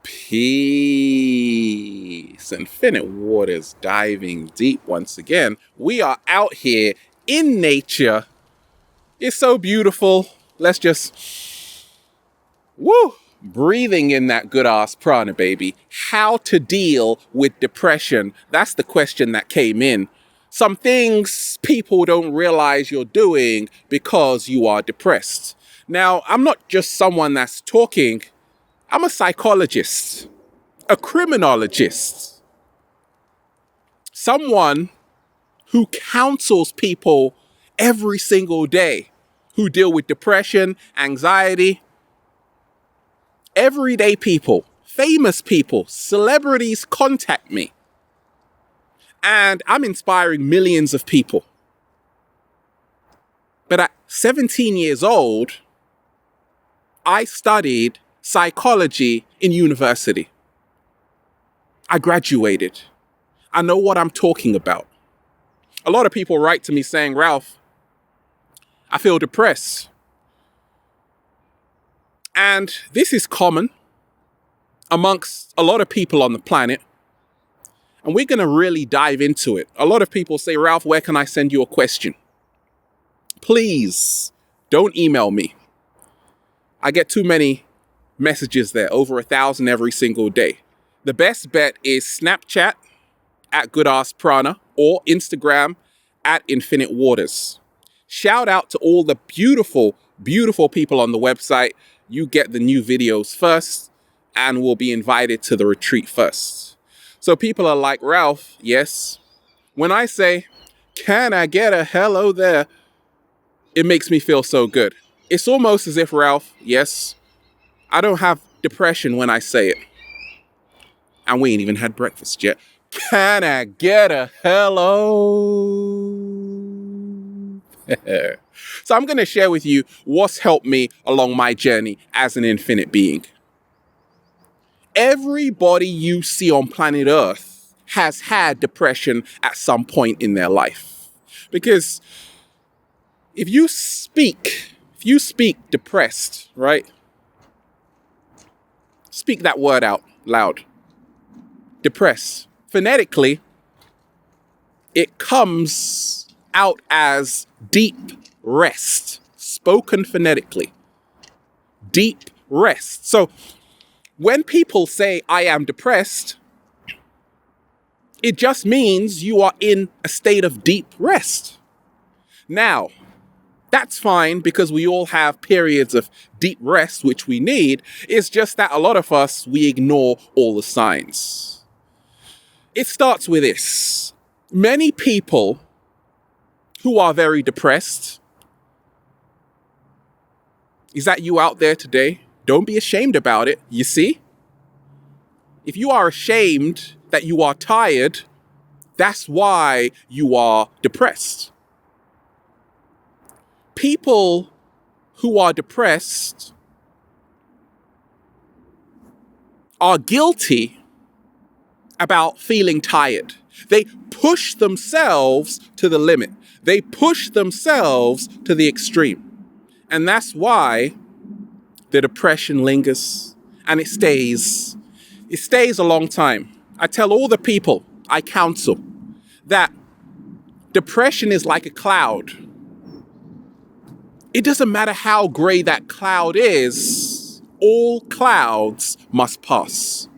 Peace. Infinite Waters diving deep once again. We are out here in nature. It's so beautiful. Let's just, breathing in that good ass prana, baby. How to deal with depression. That's the question that came in. Some things people don't realize you're doing because you are depressed. Now, I'm not just someone that's talking. I'm a psychologist, a criminologist, someone who counsels people every single day who deal with depression, anxiety, everyday people, famous people, celebrities contact me. And I'm inspiring millions of people. But at 17 years old, I studied psychology in university. I graduated. I know what I'm talking about. A lot of people write to me saying, Ralph, I feel depressed. And this is common amongst a lot of people on the planet. And we're going to really dive into it. A lot of people say, Ralph, where can I send you a question? Please don't email me. I get too many messages there, over 1,000 every single day. The best bet is Snapchat at GoodAssPrana or Instagram at Infinite Waters. Shout out to all the beautiful, beautiful people on the website. You get the new videos first and will be invited to the retreat first. So people are like, Ralph, yes. When I say, can I get a hello there? It makes me feel so good. It's almost as if, Ralph, yes, I don't have depression when I say it. And we ain't even had breakfast yet. Can I get a hello? So I'm going to share with you what's helped me along my journey as an infinite being. Everybody you see on planet Earth has had depression at some point in their life. Because if you speak depressed, right? Speak that word out loud. Depressed. Phonetically, it comes out as deep rest. Spoken phonetically. Deep rest. So when people say, I am depressed, it just means you are in a state of deep rest. Now, that's fine because we all have periods of deep rest, which we need. It's just that a lot of us, we ignore all the signs. It starts with this. Many people who are very depressed, is that you out there today? Don't be ashamed about it, you see? If you are ashamed that you are tired, that's why you are depressed. People who are depressed are guilty about feeling tired. They push themselves to the limit. They push themselves to the extreme. And that's why the depression lingers and it stays. It stays a long time. I tell all the people I counsel that depression is like a cloud. It doesn't matter how gray that cloud is, all clouds must pass.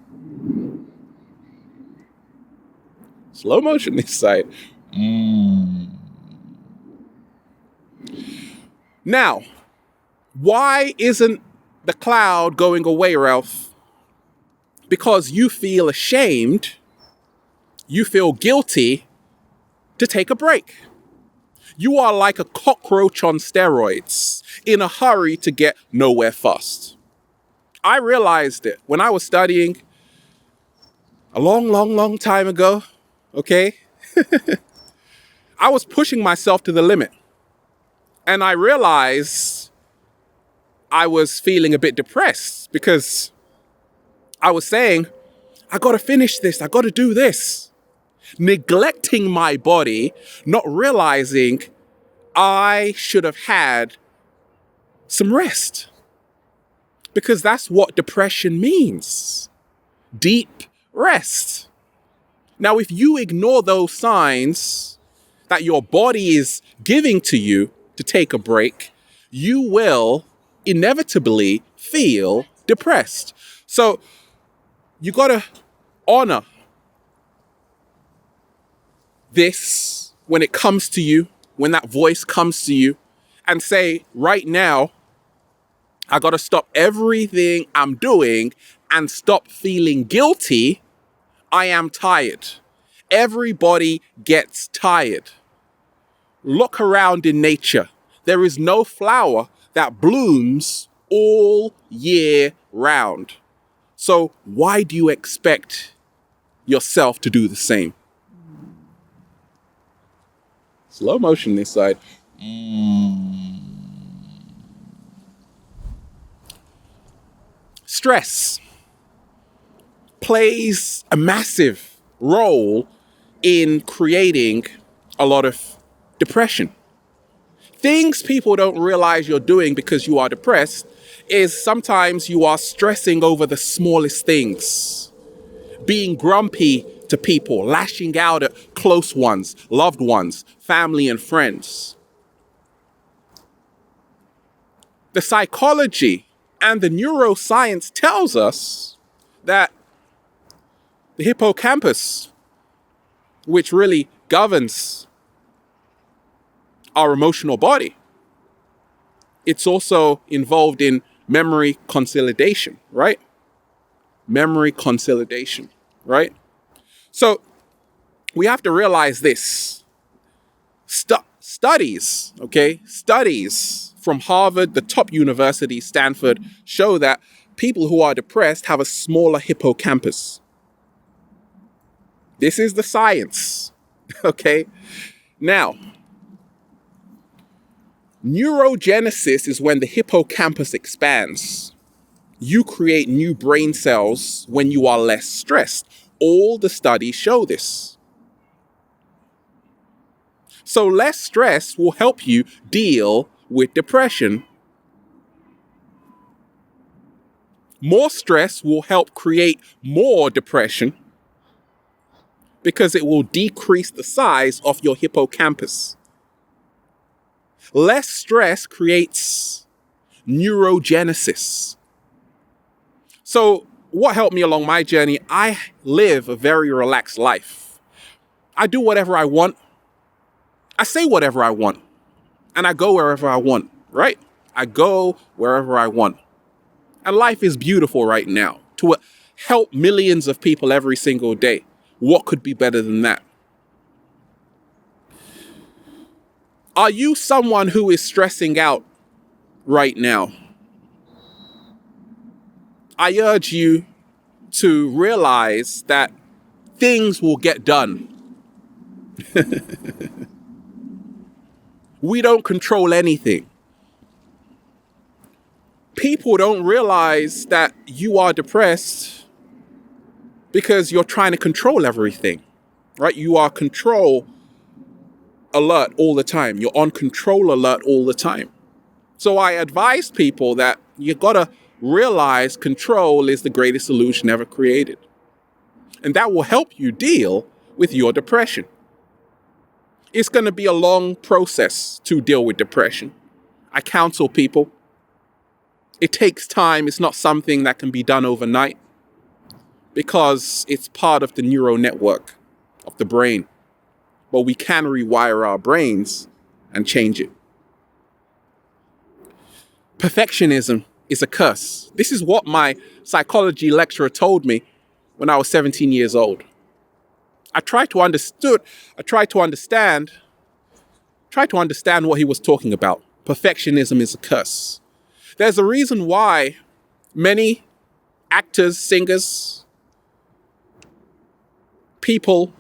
Slow motion this side. Now, why isn't the cloud going away, Ralph? Because you feel ashamed, you feel guilty to take a break. You are like a cockroach on steroids, in a hurry to get nowhere fast. I realized it when I was studying a long time ago, okay? I was pushing myself to the limit. And I realized I was feeling a bit depressed because I was saying, I got to finish this. I got to do this. Neglecting my body, not realizing I should have had some rest. Because that's what depression means. deep rest. Now, if you ignore those signs that your body is giving to you to take a break, you will inevitably feel depressed. So you got to honor this when it comes to you, when that voice comes to you, and say, right now, I got to stop everything I'm doing and stop feeling guilty. I am tired. Everybody gets tired. Look around in nature. There is no flower that blooms all year round. So why do you expect yourself to do the same? Slow motion this side. Stress plays a massive role in creating a lot of depression. Things people don't realize you're doing because you are depressed is sometimes you are stressing over the smallest things, being grumpy to people, lashing out at close ones, loved ones, family and friends. The psychology and the neuroscience tells us that the hippocampus, which really governs our emotional body, it's also involved in memory consolidation, right? Memory consolidation, right? So we have to realize this. Studies from Harvard, the top university, Stanford, show that people who are depressed have a smaller hippocampus. This is the science, okay? Now, neurogenesis is when the hippocampus expands. You create new brain cells when you are less stressed. All the studies show this. So less stress will help you deal with depression. More stress will help create more depression because it will decrease the size of your hippocampus. Less stress creates neurogenesis. So what helped me along my journey? I live a very relaxed life. I do whatever I want. I say whatever I want. And I go wherever I want, right? I go wherever I want. And life is beautiful right now. To help millions of people every single day. What could be better than that? Are you someone who is stressing out right now? I urge you to realize that things will get done. We don't control anything. People don't realize that you are depressed because you're trying to control everything, right? You are control alert all the time. You're on control alert all the time. So I advise people that you gotta realize control is the greatest illusion ever created. And that will help you deal with your depression. It's gonna be a long process to deal with depression. I counsel people. It takes time. It's not something that can be done overnight because it's part of the neural network of the brain. But we can rewire our brains and change it. Perfectionism is a curse. This is what my psychology lecturer told me when I was 17 years old. I tried to understand what he was talking about. Perfectionism is a curse. There's a reason why many actors, singers, people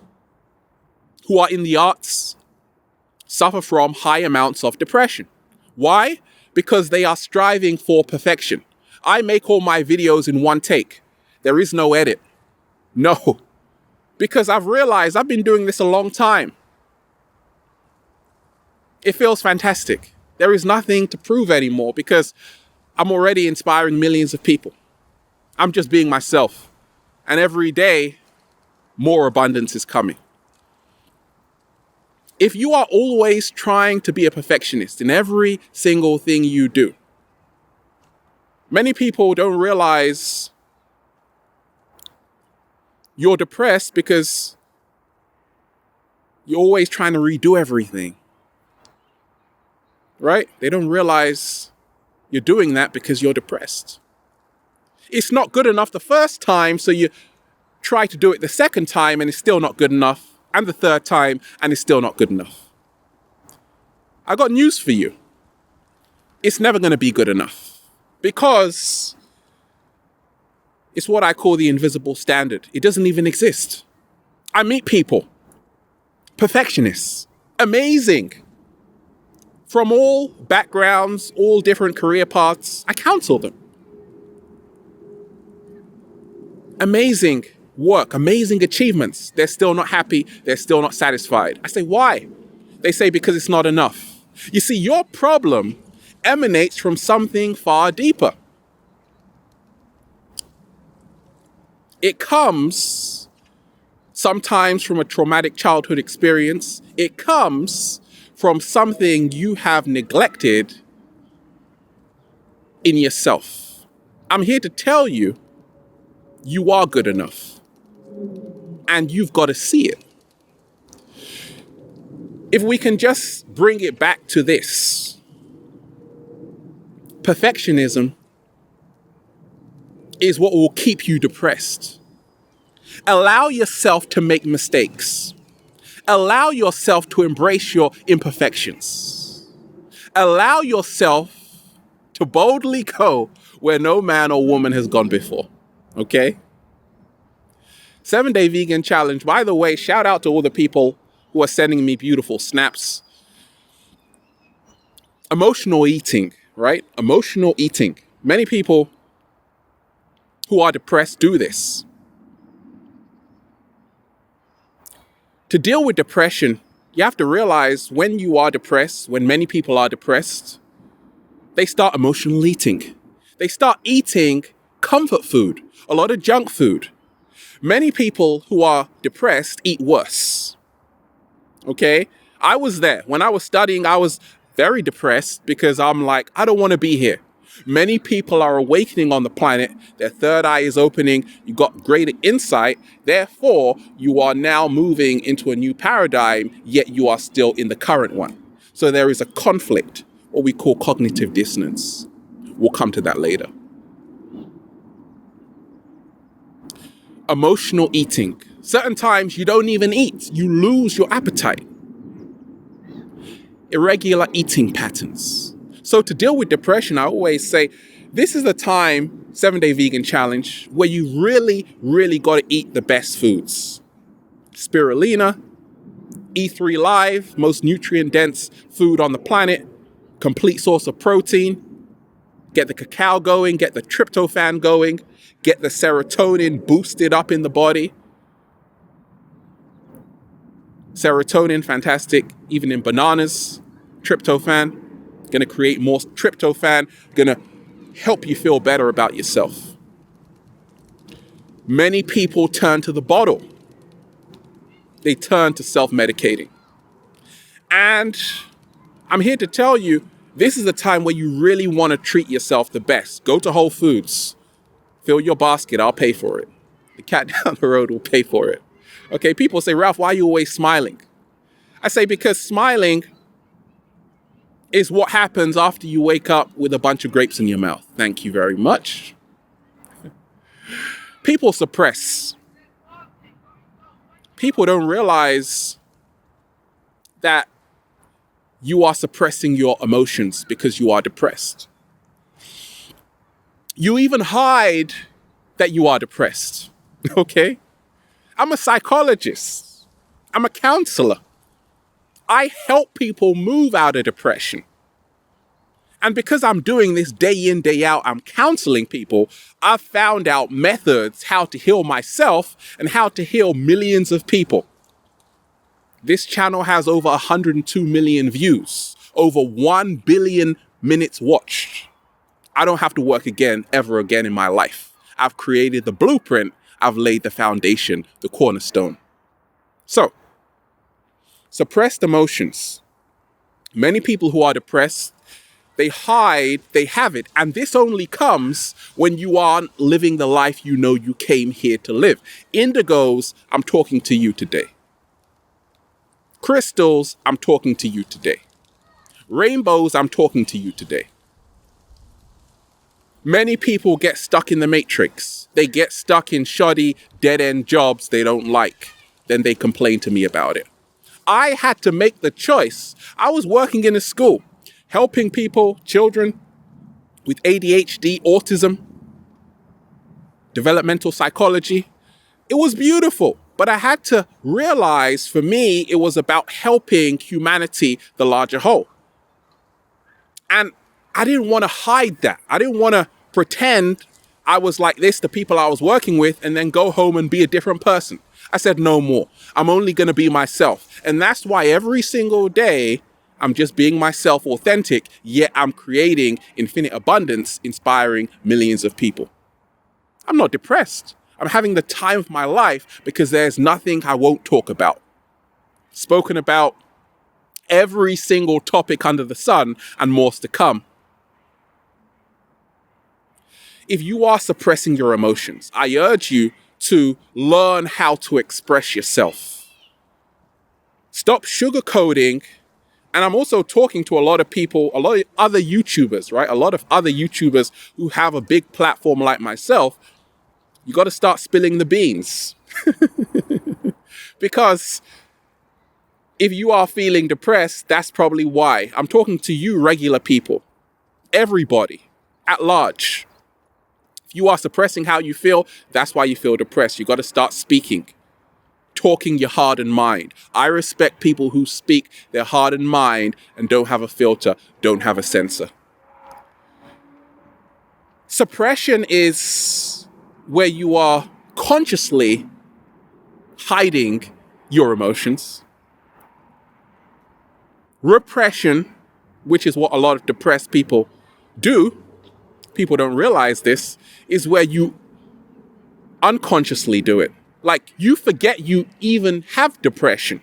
who are in the arts suffer from high amounts of depression. Why? Because they are striving for perfection. I make all my videos in one take. There is no edit. No. Because I've realized I've been doing this a long time. It feels fantastic. There is nothing to prove anymore because I'm already inspiring millions of people. I'm just being myself. And every day, more abundance is coming. If you are always trying to be a perfectionist in every single thing you do, many people don't realize you're depressed because you're always trying to redo everything, right? They don't realize you're doing that because you're depressed. It's not good enough the first time, so you try to do it the second time and it's still not good enough, and the third time and it's still not good enough. I got news for you. It's never going to be good enough because it's what I call the invisible standard. It doesn't even exist. I meet people, perfectionists, amazing, from all backgrounds, all different career paths. I counsel them. Amazing work, amazing achievements. They're still not happy. They're still not satisfied. I say, why? They say, because it's not enough. You see, your problem emanates from something far deeper. It comes sometimes from a traumatic childhood experience. It comes from something you have neglected in yourself. I'm here to tell you, you are good enough. And you've got to see it. If we can just bring it back to this, perfectionism is what will keep you depressed. Allow yourself to make mistakes. Allow yourself to embrace your imperfections. Allow yourself to boldly go where no man or woman has gone before. Okay? 7-Day Vegan Challenge. By the way, shout out to all the people who are sending me beautiful snaps. Emotional eating, right? Emotional eating. Many people who are depressed do this. To deal with depression, you have to realize when you are depressed, when many people are depressed, they start emotional eating. They start eating comfort food, a lot of junk food. Many people who are depressed eat worse. Okay? I was there. When I was studying, I was very depressed because I'm like, I don't want to be here. Many people are awakening on the planet. Their third eye is opening. You got greater insight. Therefore, you are now moving into a new paradigm, yet you are still in the current one. So there is a conflict, what we call cognitive dissonance. We'll come to that later. Emotional eating. Certain times you don't even eat. You lose your appetite. Irregular eating patterns. So to deal with depression, I always say, this is the time, 7-Day Vegan Challenge, where you really, really got to eat the best foods. Spirulina, E3 Live, most nutrient-dense food on the planet, complete source of protein. Get the cacao going, get the tryptophan going, get the serotonin boosted up in the body. Serotonin, fantastic, even in bananas. Tryptophan, going to create more tryptophan, going to help you feel better about yourself. Many people turn to the bottle. They turn to self-medicating. And I'm here to tell you, this is a time where you really want to treat yourself the best. Go to Whole Foods. Fill your basket. I'll pay for it. The cat down the road will pay for it. Okay, people say, Ralph, why are you always smiling? I say, because smiling is what happens after you wake up with a bunch of grapes in your mouth. Thank you very much. People suppress. People don't realize that you are suppressing your emotions because you are depressed. You even hide that you are depressed, okay? I'm a psychologist. I'm a counselor. I help people move out of depression. And because I'm doing this day in, day out, I'm counseling people, I've found out methods how to heal myself and how to heal millions of people. This channel has over 102 million views, over 1 billion minutes watched. I don't have to work again, ever again in my life. I've created the blueprint. I've laid the foundation, the cornerstone. So, suppressed emotions. Many people who are depressed, they hide, they have it. And this only comes when you aren't living the life you know you came here to live. Indigos, I'm talking to you today. Crystals, I'm talking to you today. Rainbows, I'm talking to you today. Many people get stuck in the matrix. They get stuck in shoddy, dead-end jobs they don't like. Then they complain to me about it. I had to make the choice. I was working in a school, helping people, children with ADHD, autism, developmental psychology. It was beautiful, but I had to realize for me, it was about helping humanity, the larger whole. And I didn't want to hide that. I didn't want to pretend I was like this to people I was working with and then go home and be a different person. I said, no more. I'm only going to be myself. And that's why every single day I'm just being myself, authentic, yet I'm creating infinite abundance, inspiring millions of people. I'm not depressed. I'm having the time of my life because there's nothing I won't talk about. Spoken about every single topic under the sun and more's to come. If you are suppressing your emotions, I urge you to learn how to express yourself. Stop sugarcoating. And I'm also talking to a lot of people, a lot of other YouTubers, right? A lot of other YouTubers who have a big platform like myself. You got to start spilling the beans. Because if you are feeling depressed, that's probably why. I'm talking to you, regular people, everybody at large. If you are suppressing how you feel, that's why you feel depressed. You got to start speaking, talking your heart and mind. I respect people who speak their heart and mind and don't have a filter, don't have a censor. Suppression is where you are consciously hiding your emotions. Repression, which is what a lot of depressed people do, people don't realize this, is where you unconsciously do it. Like you forget you even have depression.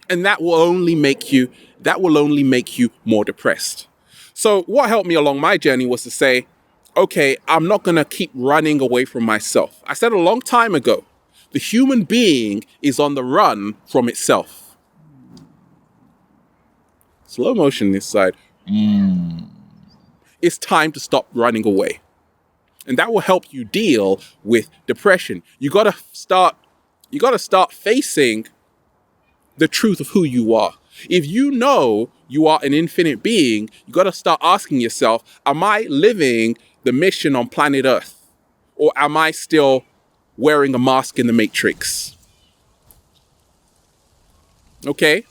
And that will only make you more depressed. So what helped me along my journey was to say, okay, I'm not going to keep running away from myself. I said a long time ago, the human being is on the run from itself. Slow motion this side. It's time to stop running away. And that will help you deal with depression. You got to start facing the truth of who you are. If you know you are an infinite being, you got to start asking yourself, am I living the mission on planet Earth? Or am I still wearing a mask in the matrix? Okay?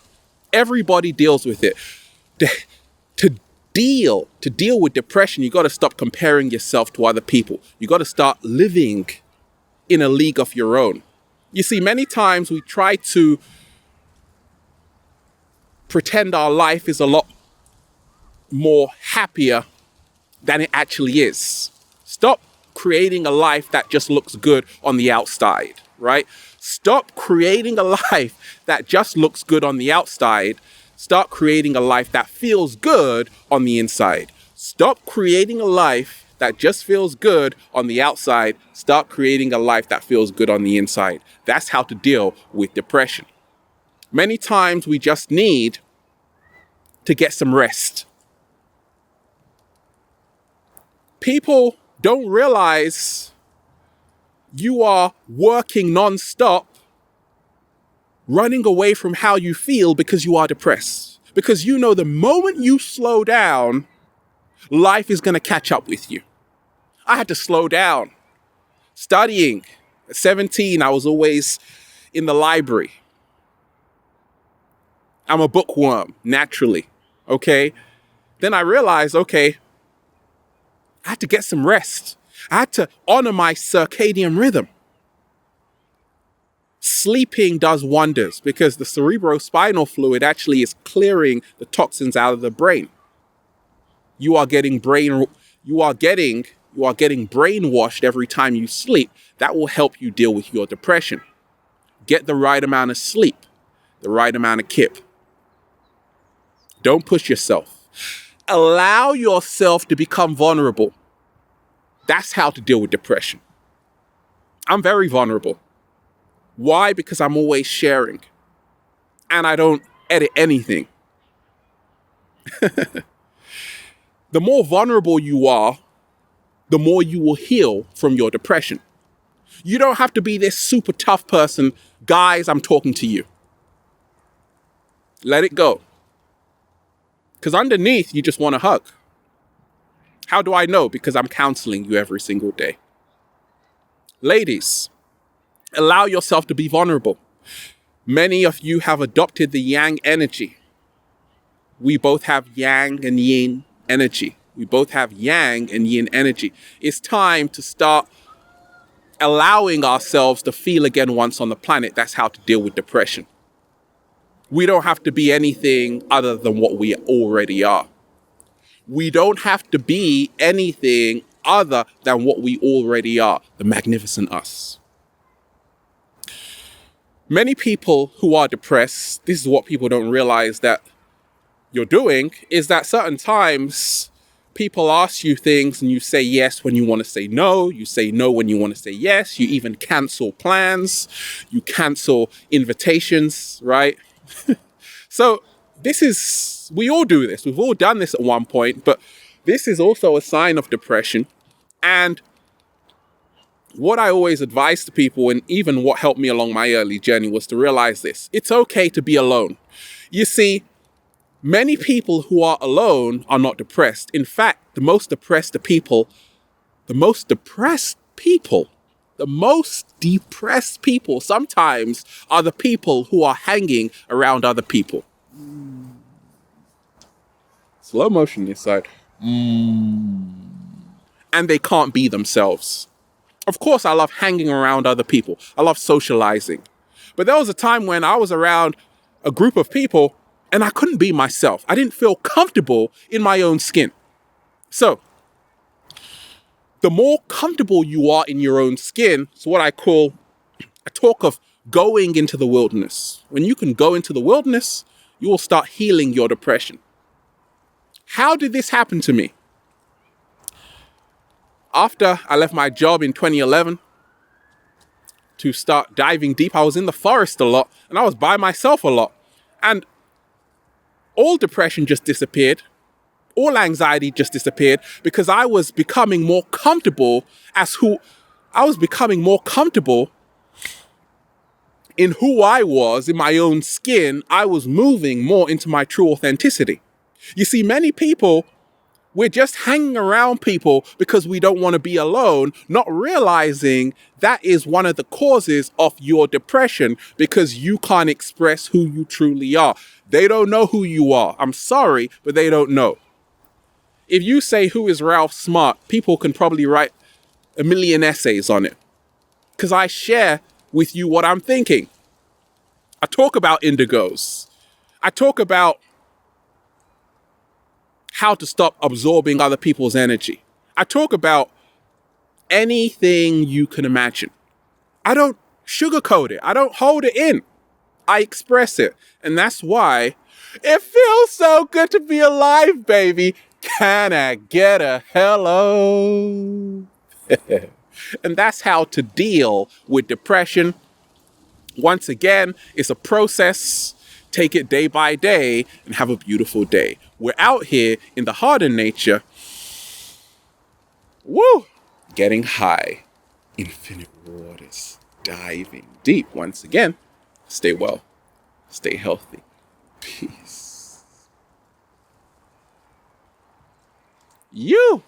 Everybody deals with it. To deal with depression, you got to stop comparing yourself to other people. You got to start living in a league of your own. You see, many times we try to pretend our life is a lot more happier than it actually is. Stop creating a life that just looks good on the outside, right? Stop creating a life that just looks good on the outside. Start creating a life that feels good on the inside. Stop creating a life that just feels good on the outside. Start creating a life that feels good on the inside. That's how to deal with depression. Many times we just need to get some rest. People don't realize you are working non-stop, running away from how you feel because you are depressed. Because you know the moment you slow down, life is going to catch up with you. I had to slow down. Studying. At 17, I was always in the library. I'm a bookworm, naturally. Okay? Then I realized, okay, I had to get some rest. I had to honor my circadian rhythm. Sleeping does wonders because the cerebrospinal fluid actually is clearing the toxins out of the brain. You are getting you are getting brainwashed every time you sleep, that will help you deal with your depression. Get the right amount of sleep, the right amount of kip. Don't push yourself. Allow yourself to become vulnerable. That's how to deal with depression. I'm very vulnerable. Why? Because I'm always sharing. And I don't edit anything. The more vulnerable you are, the more you will heal from your depression. You don't have to be this super tough person. Guys, I'm talking to you. Let it go. Because underneath, you just want a hug. How do I know? Because I'm counseling you every single day. Ladies, allow yourself to be vulnerable. Many of you have adopted the yang energy. We both have yang and yin energy. We both have yang and yin energy. It's time to start allowing ourselves to feel again once on the planet. That's how to deal with depression. We don't have to be anything other than what we already are. We don't have to be anything other than what we already are, the magnificent us. Many people who are depressed, this is what people don't realize that you're doing, is that certain times people ask you things and you say yes when you want to say no. You say no when you want to say yes. You even cancel plans. You cancel invitations, right? So we all do this. We've all done this at one point, but this is also a sign of depression. And what I always advise to people, and even what helped me along my early journey, was to realize this. It's okay to be alone. You see, many people who are alone are not depressed. In fact, the most depressed people sometimes are the people who are hanging around other people. Slow motion this side. And they can't be themselves. Of course, I love hanging around other people. I love socializing. But there was a time when I was around a group of people and I couldn't be myself. I didn't feel comfortable in my own skin. So, the more comfortable you are in your own skin, it's what I talk of going into the wilderness. When you can go into the wilderness, you will start healing your depression. How did this happen to me? After I left my job in 2011 to start diving deep, I was in the forest a lot and I was by myself a lot. And all depression just disappeared. All anxiety just disappeared because I was becoming more comfortable in who I was, in my own skin. I was moving more into my true authenticity. You see, many people, we're just hanging around people because we don't want to be alone, not realizing that is one of the causes of your depression because you can't express who you truly are. They don't know who you are. I'm sorry, but they don't know. If you say, who is Ralph Smart? People can probably write a million essays on it because I share with you what I'm thinking. I talk about indigos. I talk about how to stop absorbing other people's energy. I talk about anything you can imagine. I don't sugarcoat it. I don't hold it in. I express it. And that's why it feels so good to be alive, baby. Can I get a hello? And that's how to deal with depression. Once again, it's a process. Take it day by day and have a beautiful day. We're out here in the harder nature. Woo! Getting high. Infinite waters. Diving deep. Once again, stay well. Stay healthy. Peace. You!